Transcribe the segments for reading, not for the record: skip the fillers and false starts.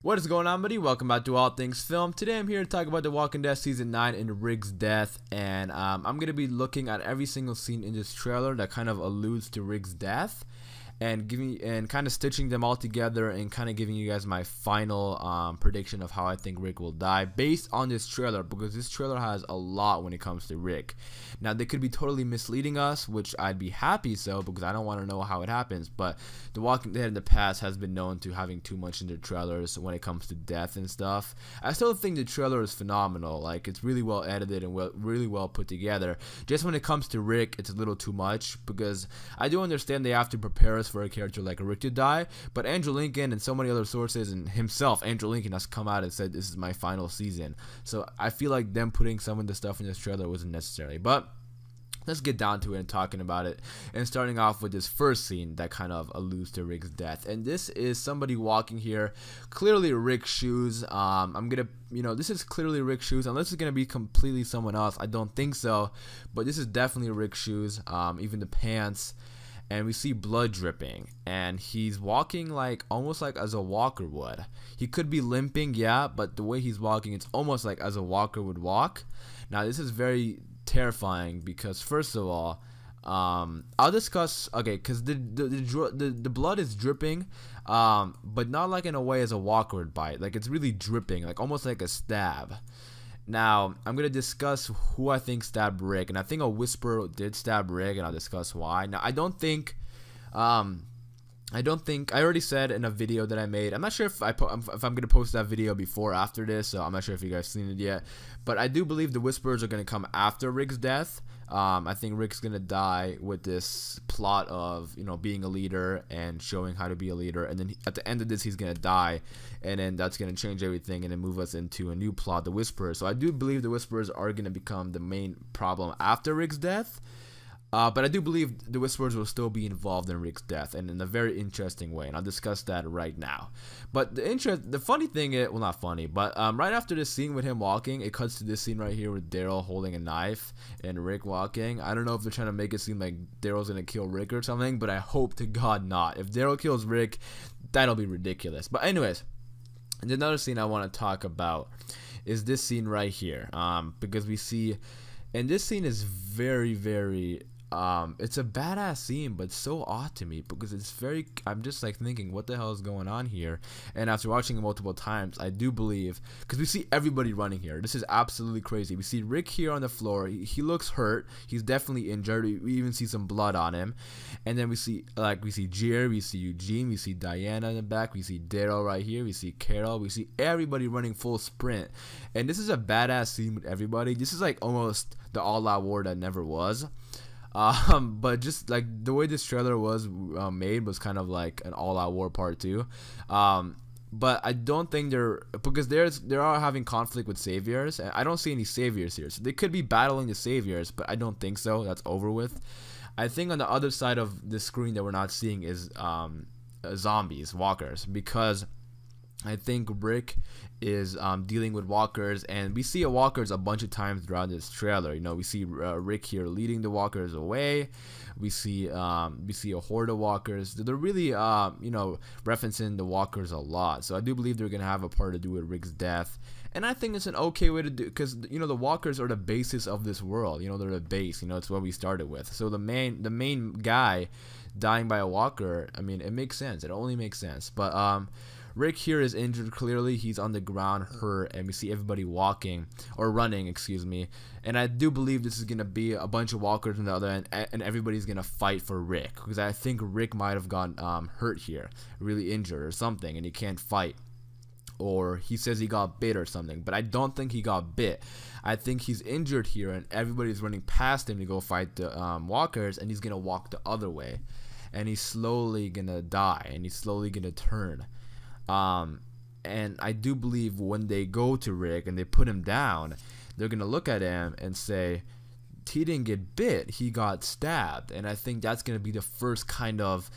What is going on, buddy? Welcome back to All Things Film. Today I'm here to talk about The Walking Dead Season 9 and Rick's death, and I'm going to be looking at every single scene in this trailer that kind of alludes to Rick's death, and kind of stitching them all together and kind of giving you guys my final prediction of how I think Rick will die based on this trailer, because this trailer has a lot when it comes to Rick. Now, they could be totally misleading us, which I'd be happy so, because I don't want to know how it happens, but The Walking Dead in the past has been known to having too much in their trailers when it comes to death and stuff. I still think the trailer is phenomenal. Like, it's really well edited and really well put together. Just when it comes to Rick, it's a little too much, because I do understand they have to prepare us for a character like Rick to die, but Andrew Lincoln and so many other sources and himself, Andrew Lincoln, has come out and said this is my final season. So I feel like them putting some of the stuff in this trailer wasn't necessary. But let's get down to it and talking about it, and starting off with this first scene that kind of alludes to Rick's death. And this is somebody walking here, clearly Rick's shoes. This is clearly Rick's shoes, unless it's gonna be completely someone else. I don't think so, but this is definitely Rick's shoes. Even the pants, and we see blood dripping, and he's walking like almost like as a walker would. He could be limping, yeah, but the way he's walking, it's almost like as a walker would walk. Now, this is very terrifying because, first of all, I'll discuss, okay, because the blood is dripping, but not like in a way as a walker would bite. Like, it's really dripping, like almost like a stab. Now, I'm going to discuss who I think stabbed Rick, and I think a whisper did stab Rick, and I'll discuss why. Now, I already said in a video that I made, I'm not sure if I'm going to post that video before or after this, so I'm not sure if you guys seen it yet, but I do believe the whispers are going to come after Rick's death. I think Rick's going to die with this plot of, being a leader and showing how to be a leader, and then at the end of this, he's going to die, and then that's going to change everything and then move us into a new plot, the Whisperers. So I do believe the Whisperers are going to become the main problem after Rick's death. But I do believe the Whisperers will still be involved in Rick's death, and in a very interesting way, and I'll discuss that right now. But the funny thing is, well, not funny, but right after this scene with him walking, it cuts to this scene right here with Daryl holding a knife and Rick walking. I don't know if they're trying to make it seem like Daryl's gonna kill Rick or something, but I hope to God not. If Daryl kills Rick, that'll be ridiculous. But anyways, and another scene I want to talk about is this scene right here, because we see, and this scene is very, very, it's a badass scene, but so odd to me, because it's very, I'm just like thinking, what the hell is going on here? And after watching it multiple times, I do believe, because we see everybody running here, this is absolutely crazy. We see Rick here on the floor. He looks hurt. He's definitely injured. We even see some blood on him. And then we see Jerry, we see Eugene, we see Diana in the back, we see Daryl right here, we see Carol, we see everybody running full sprint. And this is a badass scene with everybody. This is like almost the all-out war that never was. But just like the way this trailer was made was kind of like an all-out war part 2. But I don't think because they are having conflict with saviors, and I don't see any saviors here. So they could be battling the saviors, but I don't think so. That's over with. I think on the other side of the screen that we're not seeing is zombies, walkers, because I think Rick is dealing with walkers, and we see walkers a bunch of times throughout this trailer. We see Rick here leading the walkers away. We see a horde of walkers. They're really referencing the walkers a lot. So I do believe they're gonna have a part to do with Rick's death, and I think it's an okay way to do, because the walkers are the basis of this world. They're the base. It's what we started with. So the main guy dying by a walker, I mean, it makes sense. It only makes sense. But Rick here is injured. Clearly, he's on the ground, hurt, and we see everybody walking, or running, excuse me. And I do believe this is going to be a bunch of walkers on the other end, and everybody's going to fight for Rick, because I think Rick might have gotten hurt here, really injured or something, and he can't fight. Or he says he got bit or something, but I don't think he got bit. I think he's injured here, and everybody's running past him to go fight the walkers, and he's going to walk the other way. And he's slowly going to die, and he's slowly going to turn. And I do believe when they go to Rick and they put him down, they're gonna look at him and say, he didn't get bit, he got stabbed. And I think that's gonna be the first kind of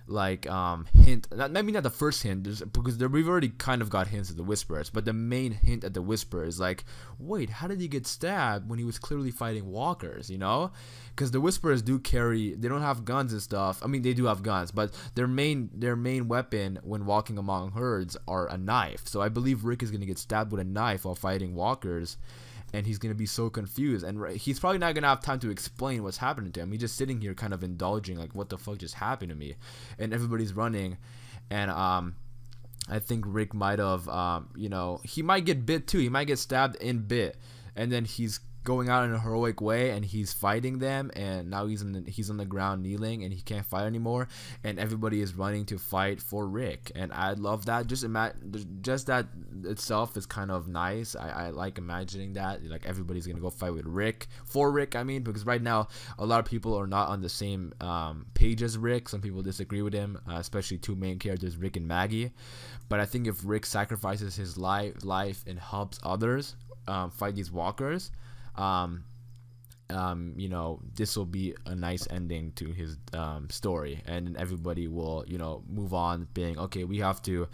like hint, maybe not the first hint, because we've already kind of got hints at the Whisperers, but the main hint at the Whisperer is like, wait, how did he get stabbed when he was clearly fighting walkers, you know? Because the Whisperers they don't have guns and stuff. I mean, they do have guns, but their main weapon when walking among herds are a knife. So I believe Rick is gonna get stabbed with a knife while fighting walkers, and he's gonna be so confused, and he's probably not gonna have time to explain what's happening to him. He's just sitting here kind of indulging, like, what the fuck just happened to me, and everybody's running, and I think Rick might have you know, he might get bit too. He might get stabbed and bit, and then he's going out in a heroic way, and he's fighting them, and now he's on the ground kneeling, and he can't fight anymore, and everybody is running to fight for Rick, and I love that. Just that itself is kind of nice. I like imagining that, like, everybody's gonna go fight with Rick, for Rick, I mean, because right now a lot of people are not on the same page as Rick. Some people disagree with him, especially two main characters, Rick and Maggie. But I think if Rick sacrifices his life and helps others fight these walkers, you know, this will be a nice ending to his story, and everybody will, you know, move on being, okay, we have to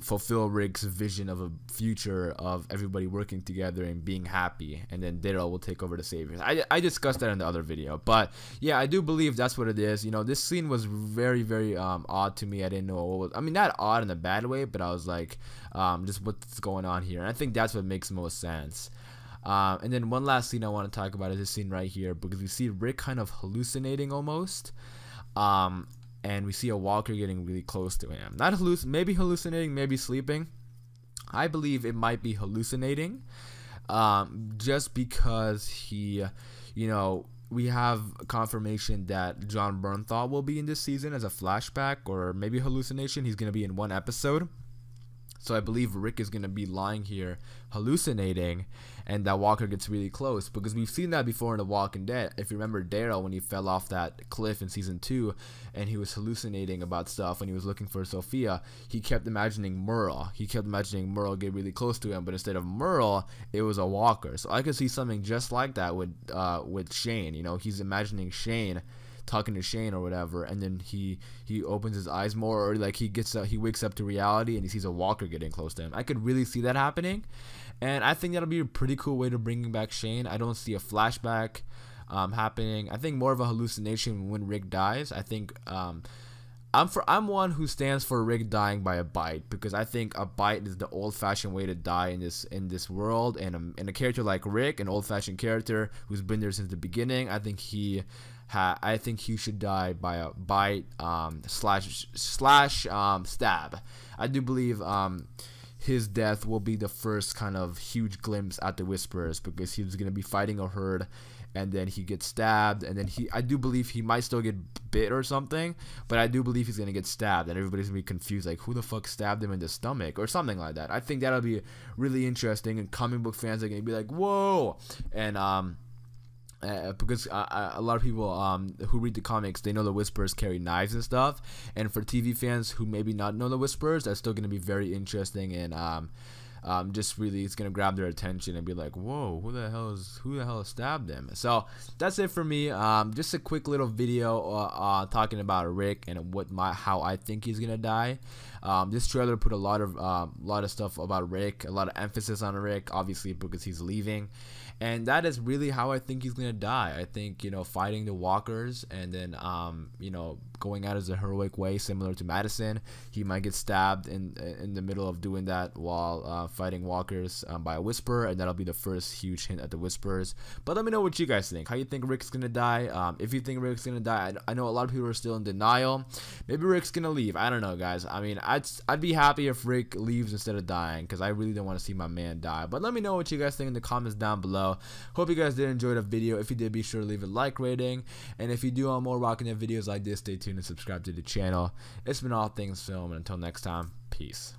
fulfill Rick's vision of a future of everybody working together and being happy, and then Daryl will take over the Saviors. I discussed that in the other video, but yeah, I do believe that's what it is. You know, this scene was very, very odd to me. I didn't know what was, I mean, not odd in a bad way, but I was like, just what's going on here, and I think that's what makes most sense. And then one last scene I want to talk about is this scene right here, because we see Rick kind of hallucinating almost, and we see a walker getting really close to him. Maybe hallucinating, maybe sleeping. I believe it might be hallucinating, just because he, you know, we have confirmation that John Bernthal will be in this season as a flashback, or maybe hallucination. He's gonna be in one episode. So I believe Rick is going to be lying here hallucinating, and that walker gets really close, because we've seen that before in The Walking Dead. If you remember Daryl, when he fell off that cliff in season 2 and he was hallucinating about stuff when he was looking for Sophia, he kept imagining Merle. He kept imagining Merle get really close to him, but instead of Merle, it was a walker. So I could see something just like that with Shane. You know, he's imagining Shane talking to Shane or whatever, and then he opens his eyes more, or like he wakes up to reality and he sees a walker getting close to him. I could really see that happening, and I think that'll be a pretty cool way to bring back Shane. I don't see a flashback happening. I think more of a hallucination when Rick dies. I think I'm one who stands for Rick dying by a bite, because I think a bite is the old-fashioned way to die in this world, and a character like Rick, an old-fashioned character who's been there since the beginning, I think he should die by a bite slash stab. I do believe his death will be the first kind of huge glimpse at the Whisperers, because he was going to be fighting a herd, and then he gets stabbed, and then I do believe he might still get bit or something, but I do believe he's going to get stabbed, and everybody's going to be confused, like, who the fuck stabbed him in the stomach, or something like that. I think that'll be really interesting, and comic book fans are going to be like, whoa, and because a lot of people who read the comics, they know the Whisperers carry knives and stuff, and for TV fans who maybe not know the Whisperers, that's still going to be very interesting, and just really it's gonna grab their attention and be like, whoa, who the hell stabbed them? So that's it for me. Just a quick little video talking about Rick and how I think he's gonna die. This trailer put a lot of stuff about Rick, a lot of emphasis on Rick, obviously because he's leaving, and that is really how I think he's gonna die. I think, you know, fighting the walkers, and then you know, going out as a heroic way, similar to Madison. He might get stabbed in the middle of doing that while fighting walkers by a Whisperer, and that'll be the first huge hint at the Whisperers. But let me know what you guys think. How you think Rick's gonna die? If you think Rick's gonna die, I know a lot of people are still in denial. Maybe Rick's gonna leave. I don't know, guys. I mean, I'd be happy if Rick leaves instead of dying, because I really don't want to see my man die. But let me know what you guys think in the comments down below. Hope you guys did enjoy the video. If you did, be sure to leave a like rating, and if you do want more Walking Dead videos like this, stay tuned and subscribe to the channel. It's been All Things Film, and until next time, peace.